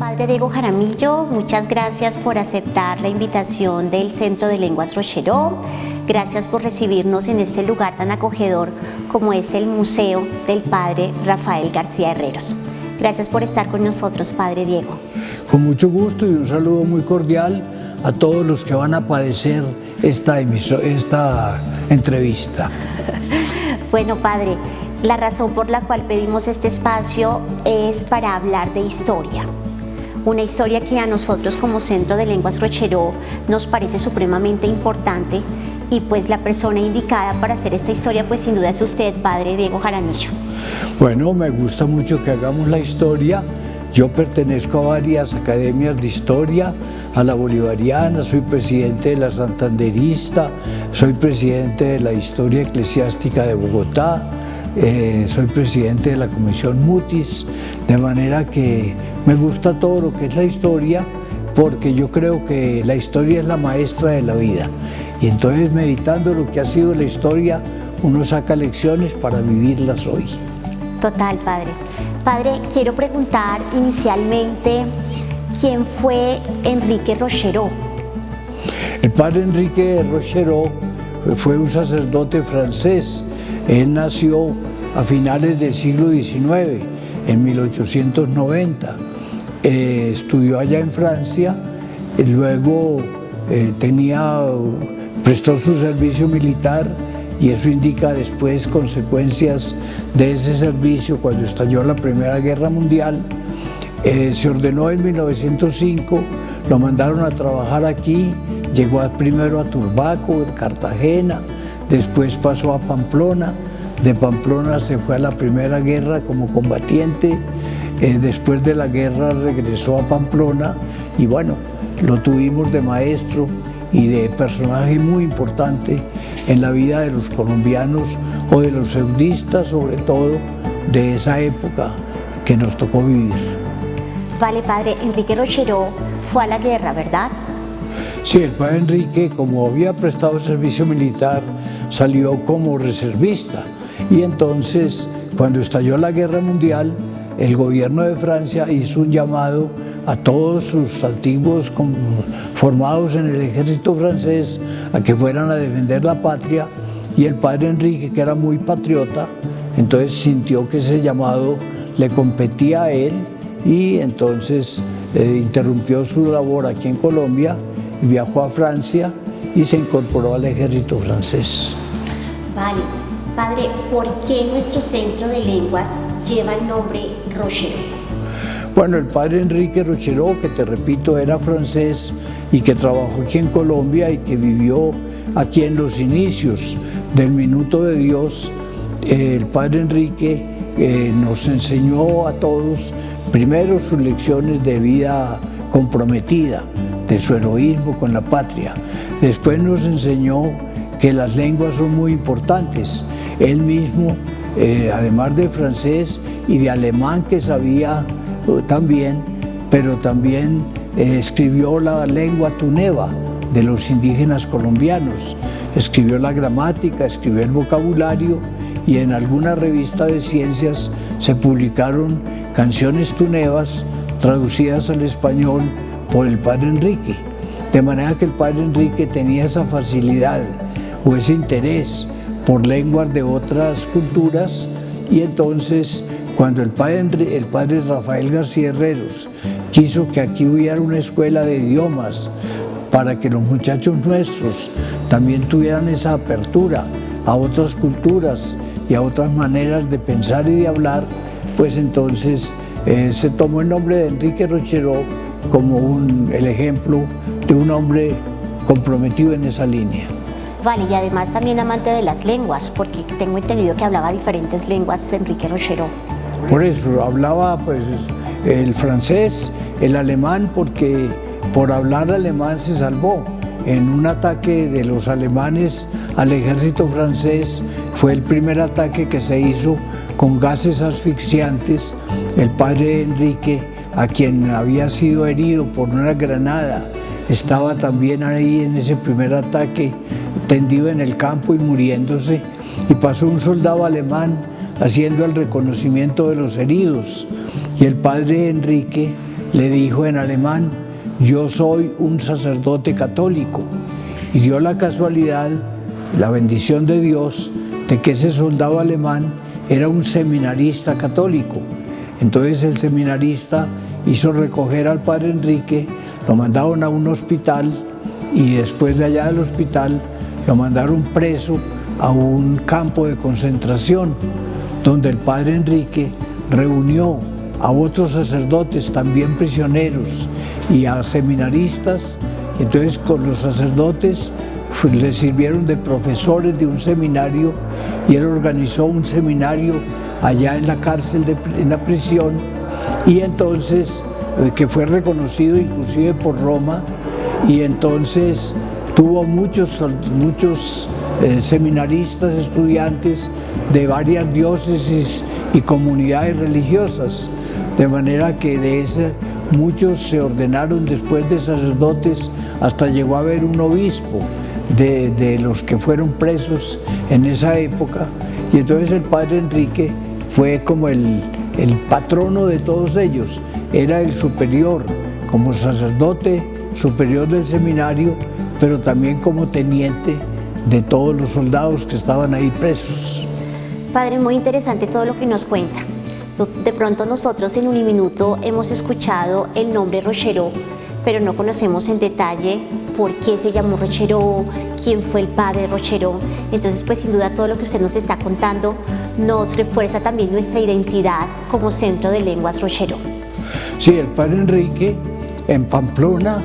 Padre Diego Jaramillo, muchas gracias por aceptar la invitación del Centro de Lenguas Rocheró. Gracias por recibirnos en este lugar tan acogedor como es el Museo del Padre Rafael García Herreros. Gracias por estar con nosotros, Padre Diego. Con mucho gusto y un saludo muy cordial a todos los que van a padecer esta entrevista. Bueno, Padre, la razón por la cual pedimos este espacio es para hablar de historia. Una historia que a nosotros como Centro de Lenguas Rocheró nos parece supremamente importante y pues la persona indicada para hacer esta historia pues sin duda es usted, Padre Diego Jaramillo. Bueno, me gusta mucho que hagamos la historia. Yo pertenezco a varias academias de historia, a la Bolivariana, soy presidente de la Santanderista, soy presidente de la Historia Eclesiástica de Bogotá, soy presidente de la Comisión Mutis, de manera que me gusta todo lo que es la historia, porque yo creo que la historia es la maestra de la vida. Y entonces, meditando lo que ha sido la historia, uno saca lecciones para vivirlas hoy. Total, Padre. Padre, quiero preguntar inicialmente, ¿quién fue Enrique Rocheró? El padre Enrique Rocheró fue un sacerdote francés. Él nació a finales del siglo XIX, en 1890. Estudió allá en Francia, y luego prestó su servicio militar y eso indica después consecuencias de ese servicio cuando estalló la Primera Guerra Mundial. Se ordenó en 1905, lo mandaron a trabajar aquí, llegó primero a Turbaco, Cartagena, después pasó a Pamplona, de Pamplona se fue a la Primera Guerra como combatiente, después de la guerra regresó a Pamplona y bueno, lo tuvimos de maestro y de personaje muy importante en la vida de los colombianos o de los feudistas, sobre todo de esa época que nos tocó vivir. Vale, Padre, Enrique Rocheró fue a la guerra, ¿verdad? Sí, el padre Enrique, como había prestado servicio militar, salió como reservista y entonces, cuando estalló la Guerra Mundial, el gobierno de Francia hizo un llamado a todos sus antiguos formados en el ejército francés a que fueran a defender la patria, y el padre Enrique, que era muy patriota, entonces sintió que ese llamado le competía a él y entonces interrumpió su labor aquí en Colombia, viajó a Francia y se incorporó al ejército francés. Vale. Padre, ¿por qué nuestro Centro de Lenguas lleva el nombre Rocheró? Bueno, el padre Enrique Rocheró, que te repito, era francés y que trabajó aquí en Colombia y que vivió aquí en los inicios del Minuto de Dios. El padre Enrique nos enseñó a todos, primero, sus lecciones de vida comprometida, de su heroísmo con la patria. Después nos enseñó que las lenguas son muy importantes. Él mismo, además de francés y de alemán que sabía también, pero también escribió la lengua tuneva de los indígenas colombianos, escribió la gramática, escribió el vocabulario y en alguna revista de ciencias se publicaron canciones tunevas traducidas al español por el padre Enrique. De manera que el padre Enrique tenía esa facilidad o ese interés por lenguas de otras culturas y entonces cuando el padre Rafael García Herreros quiso que aquí hubiera una escuela de idiomas para que los muchachos nuestros también tuvieran esa apertura a otras culturas y a otras maneras de pensar y de hablar, pues entonces se tomó el nombre de Enrique Rocheró como el ejemplo de un hombre comprometido en esa línea. Vale, y además también amante de las lenguas, porque tengo entendido que hablaba diferentes lenguas Enrique Rocheró. Por eso, hablaba pues el francés, el alemán, porque por hablar alemán se salvó. En un ataque de los alemanes al ejército francés, fue el primer ataque que se hizo con gases asfixiantes. El padre Enrique, a quien había sido herido por una granada, estaba también ahí en ese primer ataque, tendido en el campo y muriéndose, y pasó un soldado alemán haciendo el reconocimiento de los heridos, y el padre Enrique le dijo en alemán: yo soy un sacerdote católico. Y dio la casualidad, la bendición de Dios, de que ese soldado alemán era un seminarista católico. Entonces el seminarista hizo recoger al padre Enrique, lo mandaron a un hospital y después de allá del hospital lo mandaron preso a un campo de concentración, donde el padre Enrique reunió a otros sacerdotes también prisioneros y a seminaristas. Entonces con los sacerdotes les sirvieron de profesores de un seminario y él organizó un seminario allá en la cárcel, en la prisión, y entonces que fue reconocido inclusive por Roma, y entonces tuvo muchos seminaristas, estudiantes de varias diócesis y comunidades religiosas, de manera que de ese muchos se ordenaron después de sacerdotes, hasta llegó a haber un obispo de los que fueron presos en esa época, y entonces el padre Enrique fue como el patrono de todos ellos, era el superior, como sacerdote superior del seminario, pero también como teniente de todos los soldados que estaban ahí presos. Padre, muy interesante todo lo que nos cuenta. De pronto nosotros en Uniminuto hemos escuchado el nombre Rocheró, pero no conocemos en detalle por qué se llamó Rocheró, quién fue el padre Rocheró. Entonces, pues sin duda todo lo que usted nos está contando nos refuerza también nuestra identidad como Centro de Lenguas Rocheró. Sí, el padre Enrique en Pamplona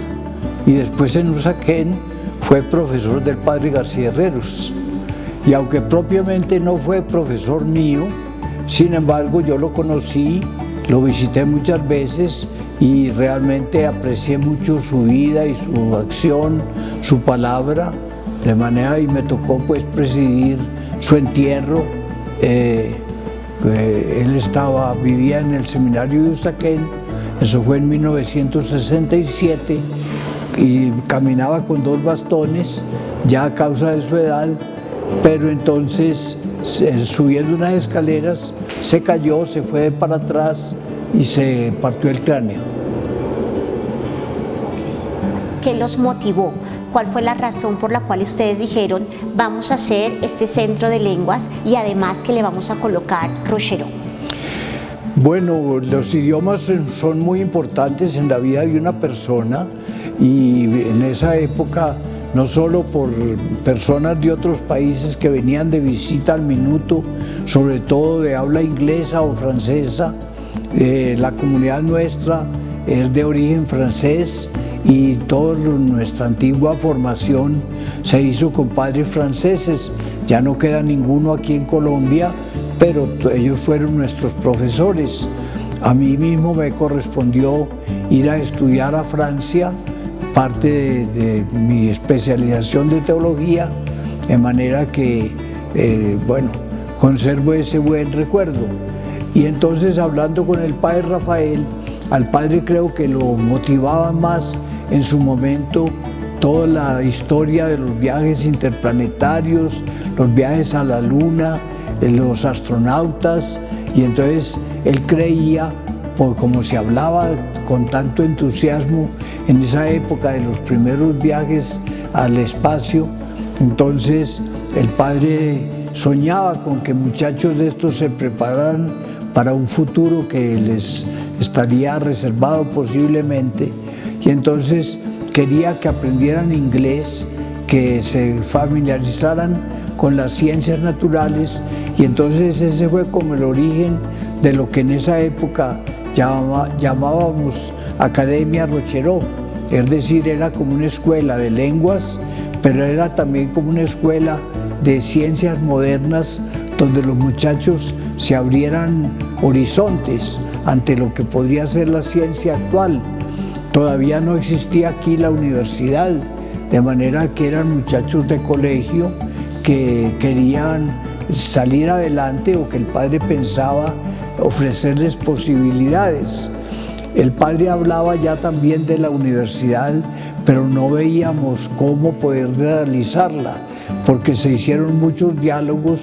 y después en Usaquén fue profesor del padre García Herreros. Y aunque propiamente no fue profesor mío, sin embargo yo lo conocí, lo visité muchas veces y realmente aprecié mucho su vida y su acción, su palabra, de manera, y me tocó pues presidir su entierro. Él vivía en el seminario de Usaquén, eso fue en 1967, y caminaba con 2 bastones, ya a causa de su edad, pero entonces subiendo unas escaleras se cayó, se fue para atrás y se partió el cráneo. ¿Qué los motivó? ¿Cuál fue la razón por la cual ustedes dijeron vamos a hacer este centro de lenguas y además que le vamos a colocar Rocheró? Bueno, los idiomas son muy importantes en la vida de una persona, y en esa época no solo por personas de otros países que venían de visita al minuto, sobre todo de habla inglesa o francesa. La comunidad nuestra es de origen francés y toda nuestra antigua formación se hizo con padres franceses. Ya no queda ninguno aquí en Colombia, pero ellos fueron nuestros profesores. A mí mismo me correspondió ir a estudiar a Francia, parte de mi especialización de teología, de manera que, bueno, conservo ese buen recuerdo. Y entonces, hablando con el padre Rafael, al padre creo que lo motivaba más en su momento toda la historia de los viajes interplanetarios, los viajes a la luna, los astronautas, y entonces él creía, como se hablaba con tanto entusiasmo en esa época de los primeros viajes al espacio, entonces el padre soñaba con que muchachos de estos se prepararan para un futuro que les estaría reservado posiblemente, y entonces quería que aprendieran inglés, que se familiarizaran con las ciencias naturales, y entonces ese fue como el origen de lo que en esa época llamábamos Academia Rocheró, es decir, era como una escuela de lenguas, pero era también como una escuela de ciencias modernas, donde los muchachos se abrieran horizontes ante lo que podría ser la ciencia actual. Todavía no existía aquí la universidad, de manera que eran muchachos de colegio que querían salir adelante, o que el padre pensaba ofrecerles posibilidades. El padre hablaba ya también de la universidad, pero no veíamos cómo poder realizarla, porque se hicieron muchos diálogos,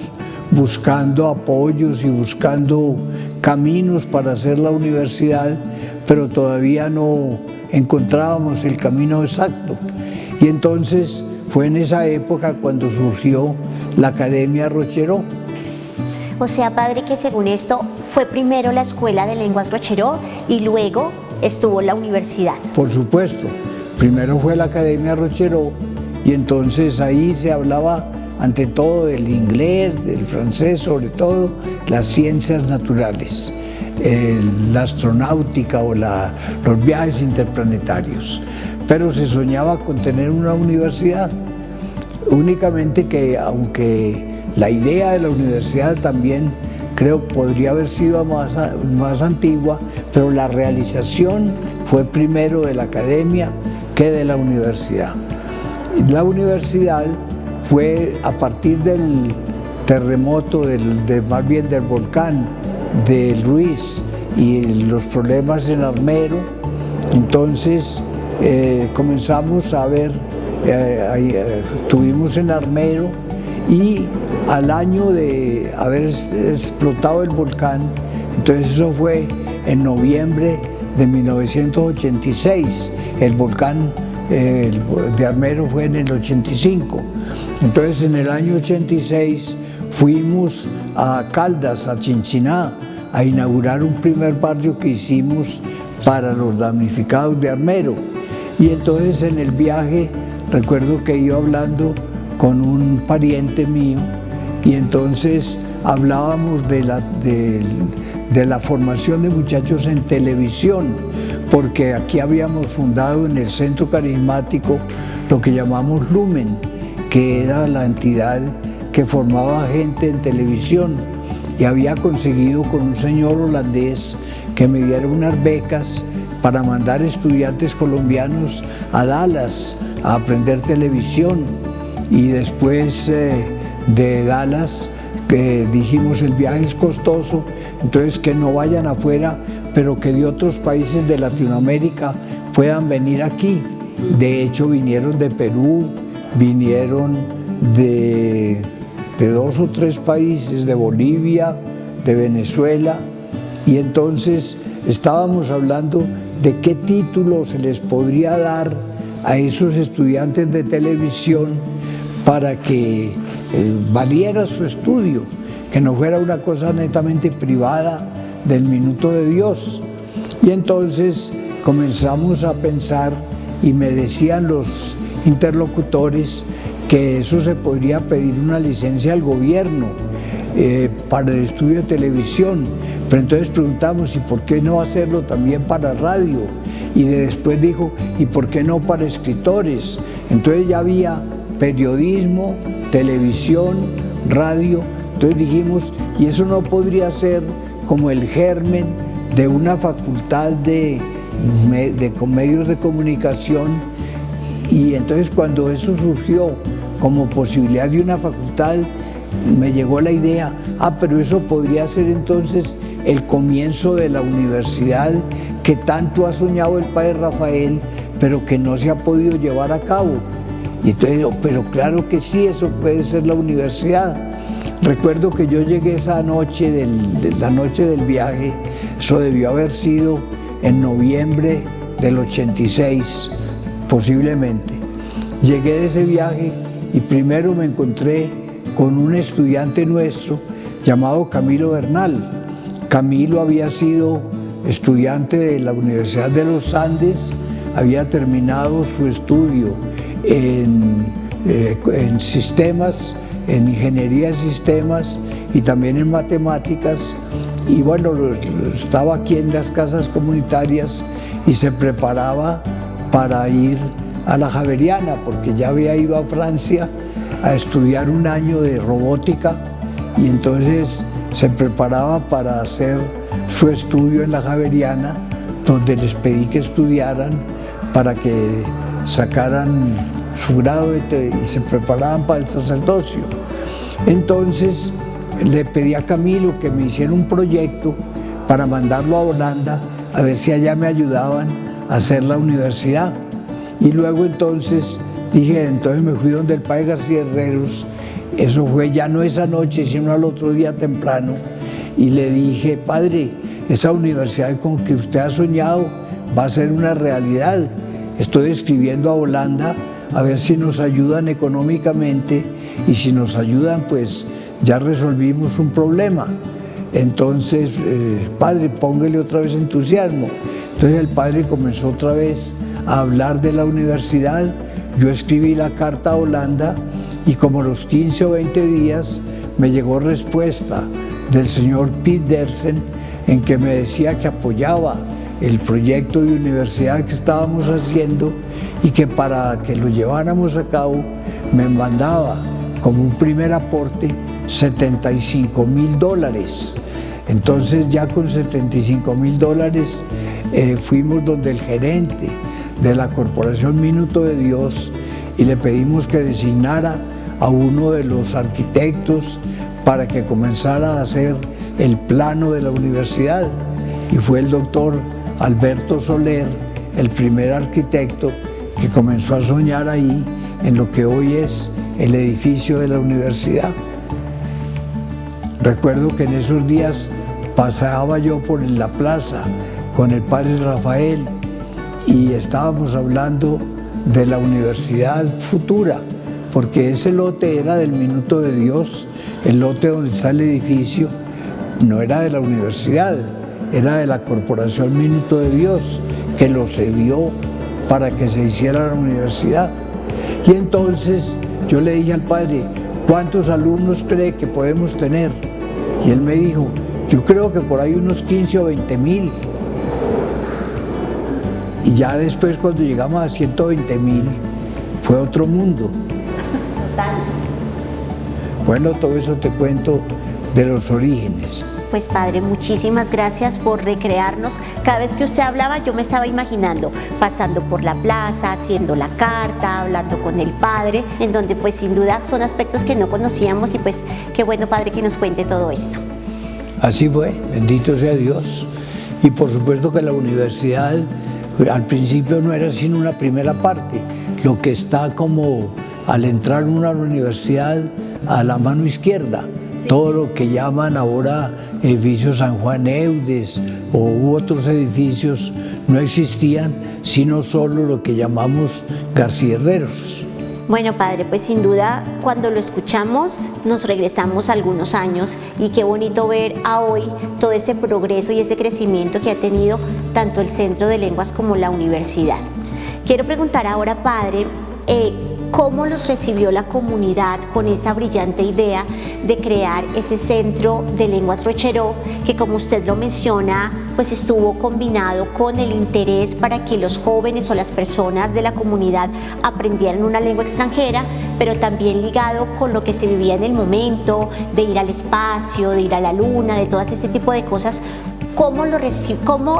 buscando apoyos y buscando caminos para hacer la universidad, pero todavía no encontrábamos el camino exacto. Y entonces fue en esa época cuando surgió la Academia Rocheró. O sea, padre, que según esto fue primero la Escuela de Lenguas Rocheró y luego estuvo la universidad. Por supuesto, primero fue la Academia Rocheró y entonces ahí se hablaba ante todo del inglés, del francés, sobre todo las ciencias naturales, la astronáutica o los viajes interplanetarios. Pero se soñaba con tener una universidad, únicamente que aunque la idea de la universidad también creo podría haber sido más antigua, pero la realización fue primero de la academia que de la universidad. La universidad fue a partir del terremoto, más bien del volcán de Ruiz y los problemas en Armero. Entonces comenzamos a ver, estuvimos en Armero y al año de haber explotado el volcán, entonces eso fue en noviembre de 1986, el volcán de Armero fue en el 85. Entonces en el año 86 fuimos a Caldas, a Chinchiná, a inaugurar un primer barrio que hicimos para los damnificados de Armero. Y entonces en el viaje recuerdo que iba hablando con un pariente mío y entonces hablábamos de la formación de muchachos en televisión, porque aquí habíamos fundado en el Centro Carismático lo que llamamos Lumen, que era la entidad que formaba gente en televisión, y había conseguido con un señor holandés que me diera unas becas para mandar estudiantes colombianos a Dallas a aprender televisión. Y después de Dallas dijimos el viaje es costoso, entonces que no vayan afuera, pero que de otros países de Latinoamérica puedan venir aquí. De hecho vinieron de Perú, vinieron de 2 o 3 países, de Bolivia, de Venezuela, y entonces estábamos hablando de qué título se les podría dar a esos estudiantes de televisión para que valiera su estudio, que no fuera una cosa netamente privada del minuto de Dios. Y entonces comenzamos a pensar y me decían los interlocutores que eso se podría pedir una licencia al gobierno para el estudio de televisión, pero entonces preguntamos, ¿y por qué no hacerlo también para radio? Y después dijo, ¿y por qué no para escritores? Entonces ya había periodismo, televisión, radio. Entonces dijimos, ¿y eso no podría ser como el germen de una facultad de medios de comunicación? Y entonces cuando eso surgió como posibilidad de una facultad, me llegó la idea, pero eso podría ser entonces el comienzo de la universidad que tanto ha soñado el padre Rafael, pero que no se ha podido llevar a cabo. Y entonces, pero claro que sí, eso puede ser la universidad. Recuerdo que yo llegué esa noche, la noche del viaje, eso debió haber sido en noviembre del 86, posiblemente. Llegué de ese viaje y primero me encontré con un estudiante nuestro llamado Camilo Bernal. Camilo había sido estudiante de la Universidad de los Andes, había terminado su estudio en sistemas, en ingeniería de sistemas y también en matemáticas, y bueno, estaba aquí en las casas comunitarias y se preparaba para ir a la Javeriana, porque ya había ido a Francia a estudiar un año de robótica y entonces se preparaba para hacer su estudio en la Javeriana, donde les pedí que estudiaran para que sacaran su grado y se preparaban para el sacerdocio. Entonces le pedí a Camilo que me hiciera un proyecto para mandarlo a Holanda a ver si allá me ayudaban a hacer la universidad. Y luego entonces dije, entonces me fui donde el padre García Herreros Eso fue ya no esa noche, sino al otro día temprano. Y le dije, padre, esa universidad con que usted ha soñado va a ser una realidad. Estoy escribiendo a Holanda a ver si nos ayudan económicamente, y si nos ayudan, pues ya resolvimos un problema. Entonces, padre, póngale otra vez entusiasmo. Entonces el padre comenzó otra vez a hablar de la universidad. Yo escribí la carta a Holanda, y como a los 15 o 20 días me llegó respuesta del señor Piet Dersen, en que me decía que apoyaba el proyecto de universidad que estábamos haciendo, y que para que lo lleváramos a cabo me mandaba como un primer aporte $75,000. Entonces ya con $75,000 fuimos donde el gerente de la Corporación Minuto de Dios y le pedimos que designara a uno de los arquitectos para que comenzara a hacer el plano de la universidad, y fue el doctor Alberto Soler, el primer arquitecto que comenzó a soñar ahí en lo que hoy es el edificio de la universidad. Recuerdo que en esos días pasaba yo por la plaza con el padre Rafael y estábamos hablando de la universidad futura, porque ese lote era del Minuto de Dios. El lote donde está el edificio no era de la universidad, era de la Corporación Minuto de Dios, que lo cedió para que se hiciera la universidad. Y entonces yo le dije al padre, ¿cuántos alumnos cree que podemos tener? Y él me dijo, yo creo que por ahí unos 15 o 20,000. Y ya después, cuando llegamos a 120,000, fue otro mundo. Total. Bueno, todo eso te cuento de los orígenes. Pues padre, muchísimas gracias por recrearnos. Cada vez que usted hablaba yo me estaba imaginando pasando por la plaza, haciendo la carta, hablando con el padre, en donde pues sin duda son aspectos que no conocíamos, y pues qué bueno, padre, que nos cuente todo eso. Así fue, bendito sea Dios. Y por supuesto que la universidad al principio no era sino una primera parte, lo que está como al entrar a una universidad a la mano izquierda. Sí. Todo lo que llaman ahora edificio San Juan Eudes u otros edificios no existían, sino solo lo que llamamos García Herreros. Bueno, padre, pues sin duda cuando lo escuchamos nos regresamos algunos años, y qué bonito ver a hoy todo ese progreso y ese crecimiento que ha tenido tanto el Centro de Lenguas como la universidad. Quiero preguntar ahora, padre, ¿cómo los recibió la comunidad con esa brillante idea de crear ese Centro de Lenguas Roccheró, que, como usted lo menciona, pues estuvo combinado con el interés para que los jóvenes o las personas de la comunidad aprendieran una lengua extranjera, pero también ligado con lo que se vivía en el momento, de ir al espacio, de ir a la luna, de todas este tipo de cosas? ¿Cómo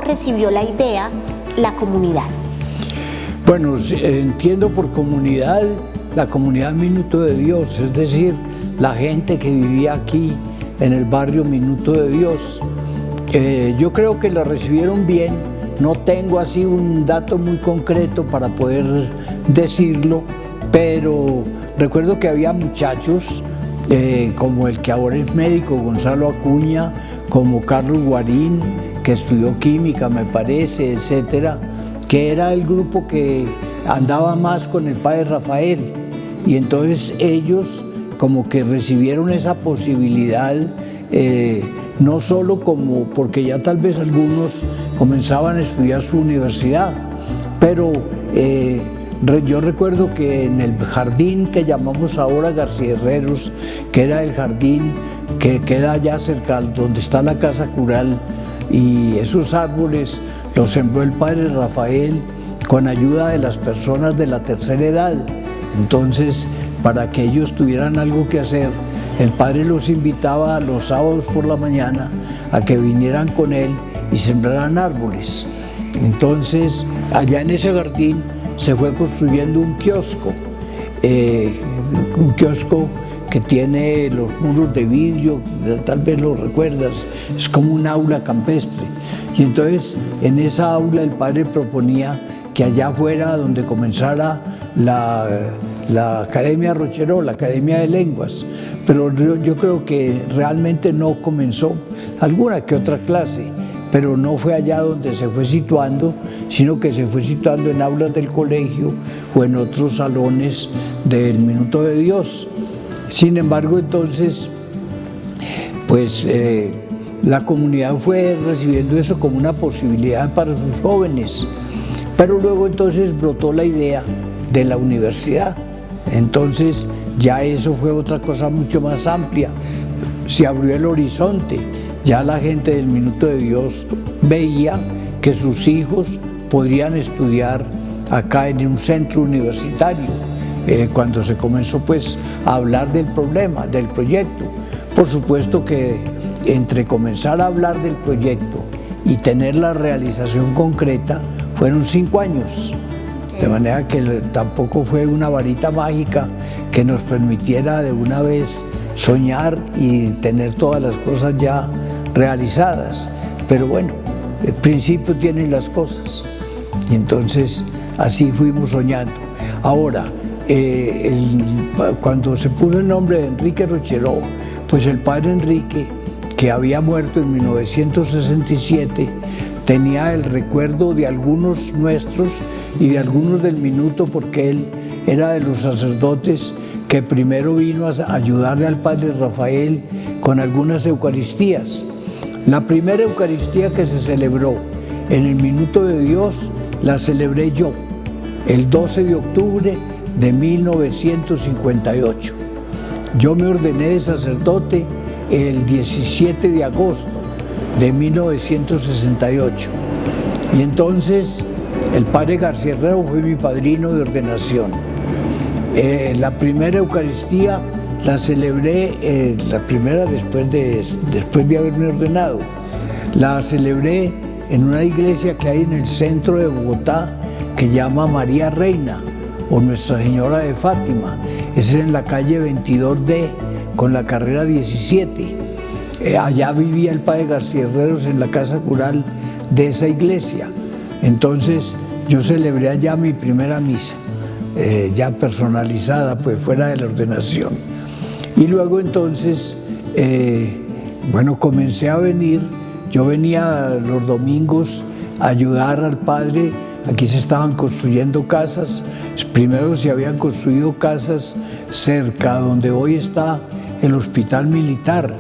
recibió la idea la comunidad? Bueno, entiendo por comunidad la comunidad Minuto de Dios, es decir, la gente que vivía aquí en el barrio Minuto de Dios. Yo creo que la recibieron bien. No tengo así un dato muy concreto para poder decirlo, pero recuerdo que había muchachos como el que ahora es médico, Gonzalo Acuña, como Carlos Guarín, que estudió química, me parece, etcétera, que era el grupo que andaba más con el padre Rafael, y entonces ellos como que recibieron esa posibilidad, no solo como porque ya tal vez algunos comenzaban a estudiar su universidad, pero yo recuerdo que en el jardín que llamamos ahora García Herreros, que era el jardín que queda allá cerca donde está la casa cural, y esos árboles los sembró el padre Rafael con ayuda de las personas de la tercera edad. Entonces, para que ellos tuvieran algo que hacer, el padre los invitaba los sábados por la mañana a que vinieran con él y sembraran árboles. Entonces, allá en ese jardín se fue construyendo un kiosco que tiene los muros de vidrio, tal vez lo recuerdas, es como un aula campestre. Y entonces en esa aula el padre proponía que allá fuera donde comenzara la Academia Roccheró, la Academia de Lenguas, pero yo creo que realmente no comenzó, alguna que otra clase, pero no fue allá donde se fue situando, sino que se fue situando en aulas del colegio o en otros salones del Minuto de Dios. Sin embargo, entonces, pues la comunidad fue recibiendo eso como una posibilidad para sus jóvenes, pero luego entonces brotó la idea de la universidad. Entonces ya eso fue otra cosa mucho más amplia, se abrió el horizonte, ya la gente del Minuto de Dios veía que sus hijos podrían estudiar acá en un centro universitario. Cuando se comenzó pues a hablar del problema, del proyecto, por supuesto que entre comenzar a hablar del proyecto y tener la realización concreta fueron 5 años. De manera que tampoco fue una varita mágica que nos permitiera de una vez soñar y tener todas las cosas ya realizadas. Pero bueno, el principio tienen las cosas. Y entonces así fuimos soñando. Ahora, cuando se puso el nombre de Enrique Roccheró, pues el padre Enrique, que había muerto en 1967, tenía el recuerdo de algunos nuestros y de algunos del Minuto, porque él era de los sacerdotes que primero vino a ayudarle al padre Rafael con algunas eucaristías. La primera Eucaristía que se celebró en el Minuto de Dios la celebré yo, el 12 de octubre de 1958. Yo me ordené de sacerdote el 17 de agosto de 1968. Y entonces el padre García Herrero fue mi padrino de ordenación. La primera Eucaristía la celebré, la primera después de haberme ordenado. La celebré en una iglesia que hay en el centro de Bogotá que llama María Reina o Nuestra Señora de Fátima. Es en la calle 22D con la carrera 17. Allá vivía el padre García Herreros en la casa cural de esa iglesia. Entonces yo celebré allá mi primera misa, ya personalizada, pues fuera de la ordenación. Y luego entonces, bueno, comencé a venir. Yo venía los domingos a ayudar al padre. Aquí se estaban construyendo casas. Primero se habían construido casas cerca donde hoy está el hospital militar,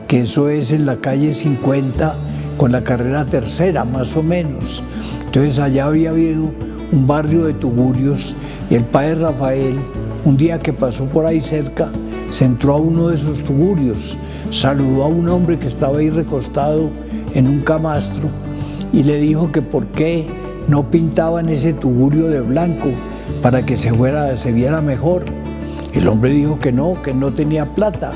que eso es en la calle 50 con la carrera tercera, más o menos. Entonces allá había habido un barrio de tugurios y el padre Rafael, un día que pasó por ahí cerca, se entró a uno de esos tugurios, saludó a un hombre que estaba ahí recostado en un camastro y le dijo que por qué no pintaban ese tugurio de blanco para que se viera mejor. El hombre dijo que no tenía plata.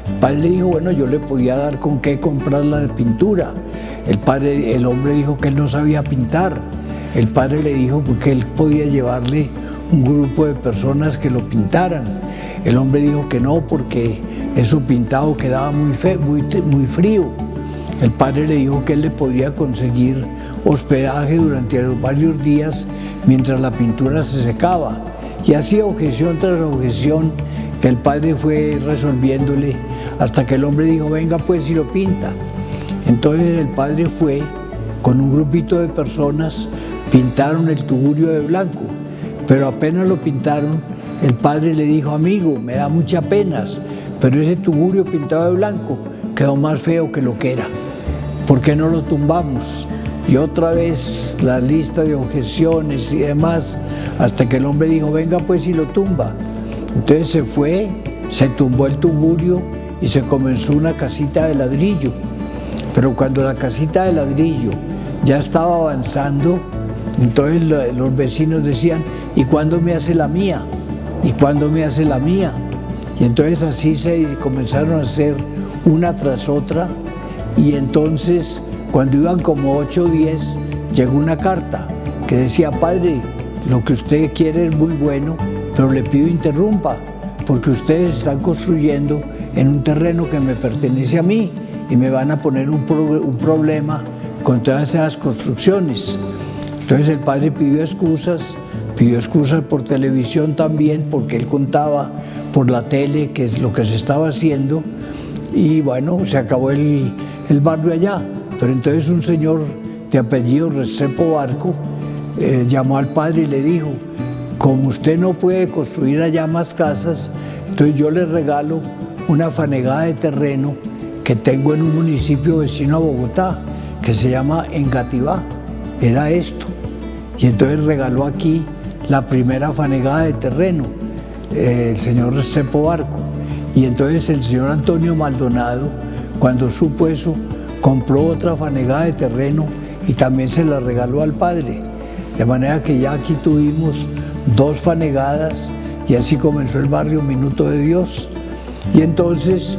El padre le dijo, bueno, yo le podía dar con qué comprar la pintura. El hombre dijo que él no sabía pintar. El padre le dijo que él podía llevarle un grupo de personas que lo pintaran. El hombre dijo que no, porque eso pintado quedaba muy frío. El padre le dijo que él le podía conseguir hospedaje durante varios días mientras la pintura se secaba. Y así objeción tras objeción que el padre fue resolviéndole hasta que el hombre dijo, venga pues y lo pinta. Entonces el padre fue con un grupito de personas, pintaron el tugurio de blanco, pero apenas lo pintaron, el padre le dijo, amigo, me da mucha pena, pero ese tugurio pintado de blanco quedó más feo que lo que era. ¿Por qué no lo tumbamos? Y otra vez la lista de objeciones y demás, hasta que el hombre dijo, venga pues y lo tumba. Entonces se fue, se tumbó el tugurio y se comenzó una casita de ladrillo. Pero cuando la casita de ladrillo ya estaba avanzando, entonces los vecinos decían, ¿y cuándo me hace la mía? ¿Y cuándo me hace la mía? Y entonces así se comenzaron a hacer una tras otra, y entonces cuando iban como 8 o 10, llegó una carta que decía, padre, lo que usted quiere es muy bueno, pero le pido interrumpa, porque ustedes están construyendo en un terreno que me pertenece a mí y me van a poner un problema con todas esas construcciones. Entonces el padre pidió excusas, pidió excusas por televisión también, porque él contaba por la tele que es lo que se estaba haciendo, y bueno, se acabó el barrio allá. Pero entonces un señor de apellido Restrepo Barco llamó al padre y le dijo: como usted no puede construir allá más casas, entonces yo le regalo una fanegada de terreno que tengo en un municipio vecino a Bogotá, que se llama Engativá. Era esto. Y entonces regaló aquí la primera fanegada de terreno, el señor Restrepo Barco. Y entonces el señor Antonio Maldonado, cuando supo eso, compró otra fanegada de terreno y también se la regaló al padre. De manera que ya aquí tuvimos 2 fanegadas y así comenzó el barrio Minuto de Dios. Y entonces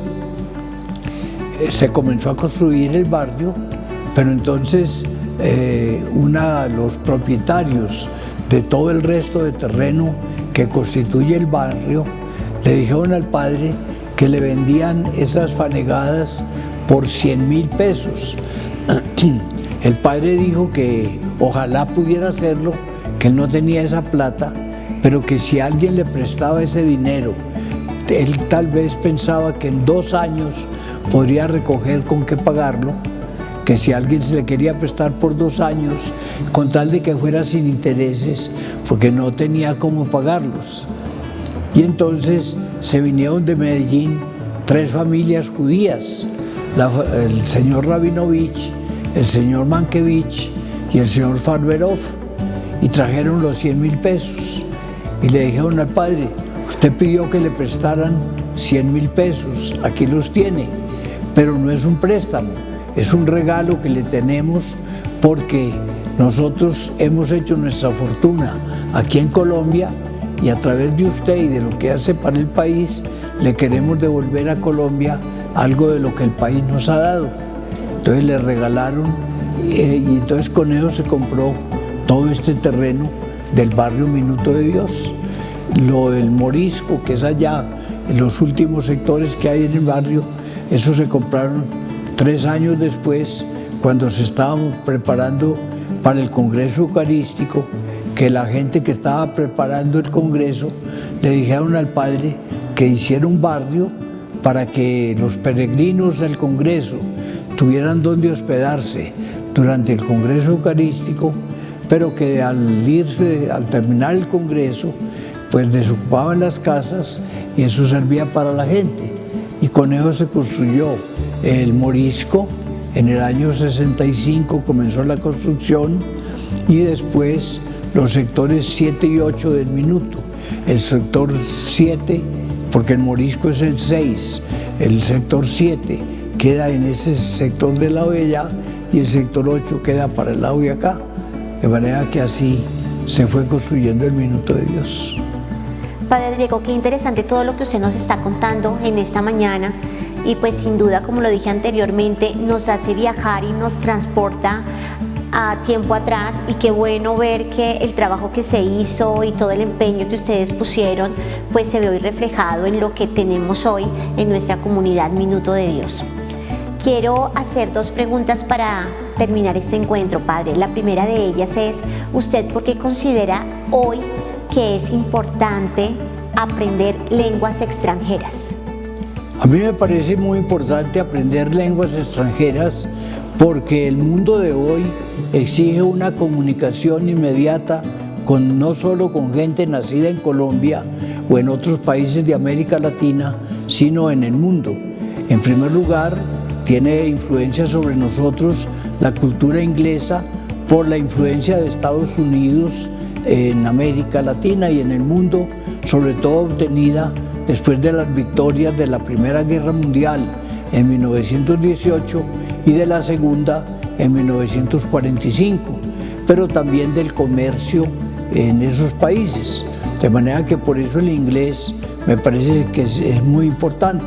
se comenzó a construir el barrio, pero entonces los propietarios de todo el resto de terreno que constituye el barrio le dijeron al padre que le vendían esas fanegadas por 100.000 pesos. El padre dijo que ojalá pudiera hacerlo, que él no tenía esa plata, pero que si alguien le prestaba ese dinero, él tal vez pensaba que en 2 años podría recoger con qué pagarlo, que si alguien se le quería prestar por 2 años, con tal de que fuera sin intereses, porque no tenía cómo pagarlos. Y entonces se vinieron de Medellín 3 familias judías, el señor Rabinovich, el señor Mankiewicz y el señor Farberov, y trajeron los 100.000 pesos. Y le dijeron al padre: usted pidió que le prestaran 100.000 pesos, aquí los tiene, pero no es un préstamo, es un regalo que le tenemos porque nosotros hemos hecho nuestra fortuna aquí en Colombia y a través de usted y de lo que hace para el país, le queremos devolver a Colombia algo de lo que el país nos ha dado. Entonces le regalaron y entonces con eso se compró todo este terreno del barrio Minuto de Dios. Lo del Morisco, que es allá, en los últimos sectores que hay en el barrio, eso se compraron 3 años después, cuando se estaban preparando para el Congreso Eucarístico, que la gente que estaba preparando el Congreso le dijeron al padre que hiciera un barrio para que los peregrinos del Congreso tuvieran donde hospedarse durante el Congreso Eucarístico, pero que al terminar el Congreso, pues desocupaban las casas y eso servía para la gente. Y con eso se construyó el Morisco. En el año 65 comenzó la construcción y después los sectores 7 y 8 del Minuto. El sector 7, porque el Morisco es el 6, el sector 7 queda en ese sector del lado de allá y el sector 8 queda para el lado de acá. De manera que así se fue construyendo el Minuto de Dios. Padre Diego, qué interesante todo lo que usted nos está contando en esta mañana y pues sin duda, como lo dije anteriormente, nos hace viajar y nos transporta a tiempo atrás, y qué bueno ver que el trabajo que se hizo y todo el empeño que ustedes pusieron pues se ve hoy reflejado en lo que tenemos hoy en nuestra comunidad Minuto de Dios. Quiero hacer 2 preguntas para terminar este encuentro, Padre. La primera de ellas es: ¿usted por qué considera hoy que es importante aprender lenguas extranjeras? A mí me parece muy importante aprender lenguas extranjeras porque el mundo de hoy exige una comunicación inmediata no solo con gente nacida en Colombia o en otros países de América Latina, sino en el mundo. En primer lugar, tiene influencia sobre nosotros la cultura inglesa por la influencia de Estados Unidos en América Latina y en el mundo, sobre todo obtenida después de las victorias de la Primera Guerra Mundial en 1918 y de la Segunda en 1945, pero también del comercio en esos países. De manera que por eso el inglés me parece que es muy importante.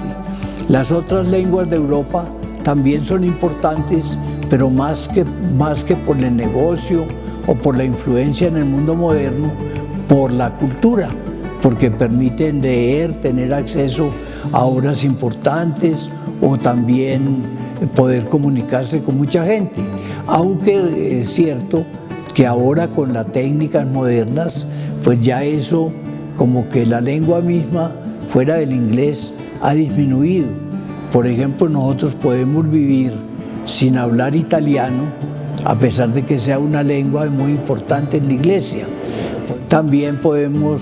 Las otras lenguas de Europa también son importantes, pero más que por el negocio o por la influencia en el mundo moderno, por la cultura, porque permiten leer, tener acceso a obras importantes o también poder comunicarse con mucha gente. Aunque es cierto que ahora con las técnicas modernas, pues ya eso, como que la lengua misma, fuera del inglés, ha disminuido. Por ejemplo, nosotros podemos vivir sin hablar italiano, a pesar de que sea una lengua muy importante en la iglesia. También podemos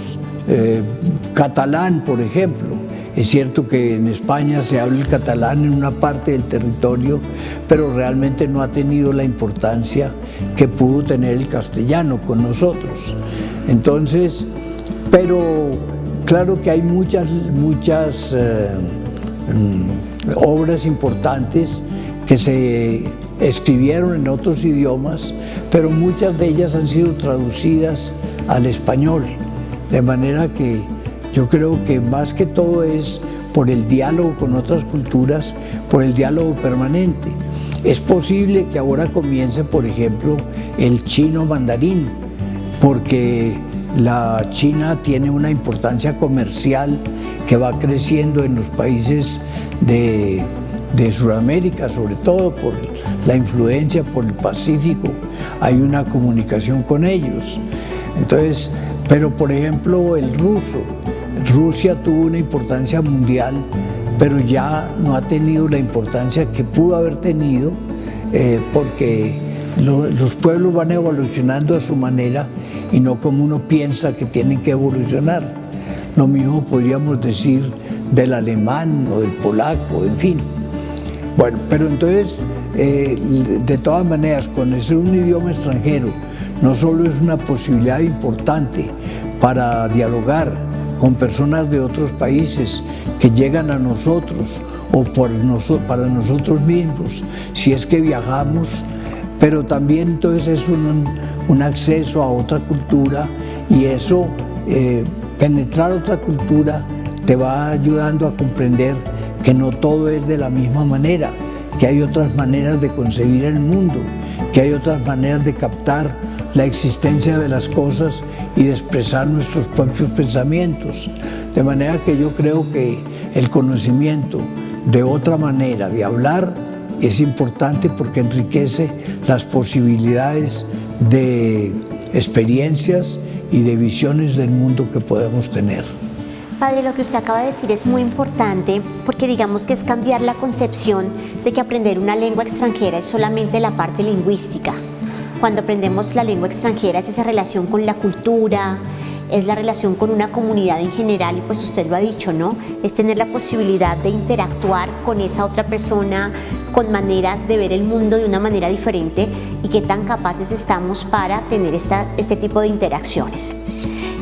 catalán, por ejemplo. Es cierto que en España se habla el catalán en una parte del territorio, pero realmente no ha tenido la importancia que pudo tener el castellano con nosotros. Entonces, pero claro que hay muchas obras importantes que se escribieron en otros idiomas, pero muchas de ellas han sido traducidas al español, de manera que yo creo que más que todo es por el diálogo con otras culturas, por el diálogo permanente. Es posible que ahora comience, por ejemplo, el chino mandarín, porque la China tiene una importancia comercial que va creciendo en los países de Sudamérica, sobre todo por la influencia por el Pacífico, hay una comunicación con ellos. Entonces, pero por ejemplo el ruso, Rusia tuvo una importancia mundial, pero ya no ha tenido la importancia que pudo haber tenido, porque los pueblos van evolucionando a su manera y no como uno piensa que tienen que evolucionar. Lo mismo podríamos decir del alemán o del polaco, en fin. Bueno, pero entonces, de todas maneras, conocer un idioma extranjero no solo es una posibilidad importante para dialogar con personas de otros países que llegan a nosotros o para nosotros mismos, si es que viajamos, pero también entonces es un acceso a otra cultura, y eso, penetrar otra cultura te va ayudando a comprender que no todo es de la misma manera, que hay otras maneras de concebir el mundo, que hay otras maneras de captar la existencia de las cosas y de expresar nuestros propios pensamientos. De manera que yo creo que el conocimiento de otra manera de hablar es importante porque enriquece las posibilidades de experiencias y de visiones del mundo que podemos tener. Padre, lo que usted acaba de decir es muy importante porque digamos que es cambiar la concepción de que aprender una lengua extranjera es solamente la parte lingüística. Cuando aprendemos la lengua extranjera es esa relación con la cultura, es la relación con una comunidad en general, y pues usted lo ha dicho, ¿no? Es tener la posibilidad de interactuar con esa otra persona, con maneras de ver el mundo de una manera diferente, y qué tan capaces estamos para tener este tipo de interacciones.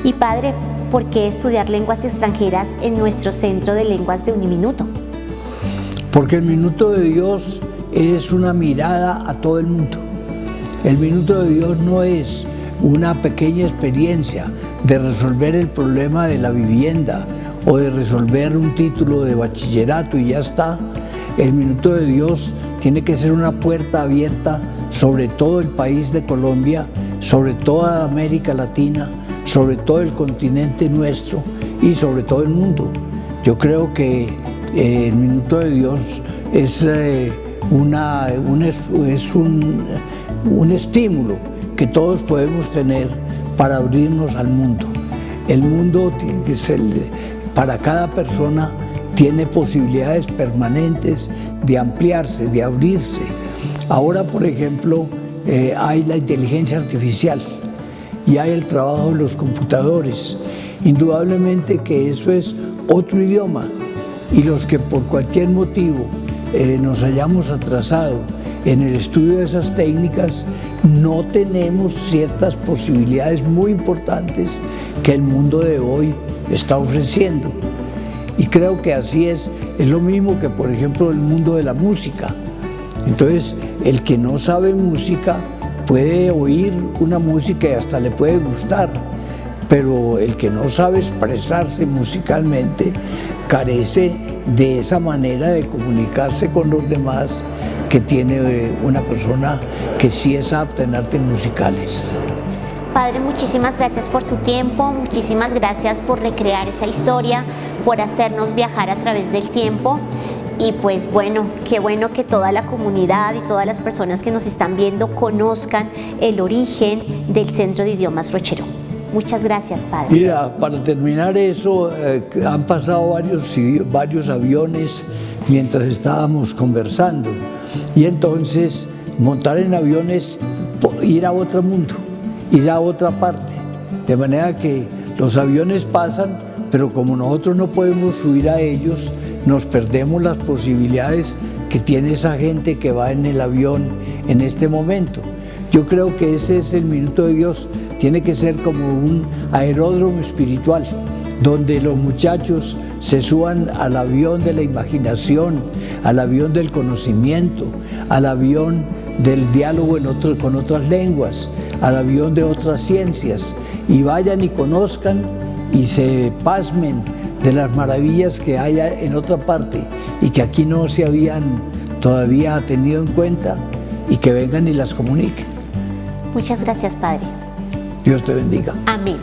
Y Padre, ¿por qué estudiar lenguas extranjeras en nuestro Centro de Lenguas de Uniminuto? Porque el Minuto de Dios es una mirada a todo el mundo. El Minuto de Dios no es una pequeña experiencia de resolver el problema de la vivienda o de resolver un título de bachillerato y ya está. El Minuto de Dios tiene que ser una puerta abierta sobre todo el país de Colombia, sobre toda América Latina, sobre todo el continente nuestro y sobre todo el mundo. Yo creo que el Minuto de Dios es un estímulo que todos podemos tener para abrirnos al mundo. El mundo para cada persona tiene posibilidades permanentes de ampliarse, de abrirse. Ahora, por ejemplo, hay la inteligencia artificial y hay el trabajo de los computadores. Indudablemente que eso es otro idioma, y los que por cualquier motivo nos hayamos atrasado en el estudio de esas técnicas, no tenemos ciertas posibilidades muy importantes que el mundo de hoy está ofreciendo. Y creo que así es lo mismo que, por ejemplo, el mundo de la música. Entonces, el que no sabe música puede oír una música y hasta le puede gustar, pero el que no sabe expresarse musicalmente carece de esa manera de comunicarse con los demás que tiene una persona que sí es apta en artes musicales. Padre, muchísimas gracias por su tiempo, muchísimas gracias por recrear esa historia, por hacernos viajar a través del tiempo. Y pues bueno, qué bueno que toda la comunidad y todas las personas que nos están viendo conozcan el origen del Centro de Idiomas Rocheró. Muchas gracias, Padre. Mira, para terminar eso, han pasado varios aviones mientras estábamos conversando. Y entonces montar en aviones, ir a otro mundo, ir a otra parte. De manera que los aviones pasan, pero como nosotros no podemos subir a ellos, nos perdemos las posibilidades que tiene esa gente que va en el avión en este momento. Yo creo que ese es el minuto de Dios. Tiene que ser como un aeródromo espiritual, donde los muchachos se suban al avión de la imaginación, al avión del conocimiento, al avión del diálogo con otras lenguas, al avión de otras ciencias, y vayan y conozcan y se pasmen de las maravillas que hay en otra parte y que aquí no se habían todavía tenido en cuenta, y que vengan y las comuniquen. Muchas gracias, Padre. Dios te bendiga. Amén.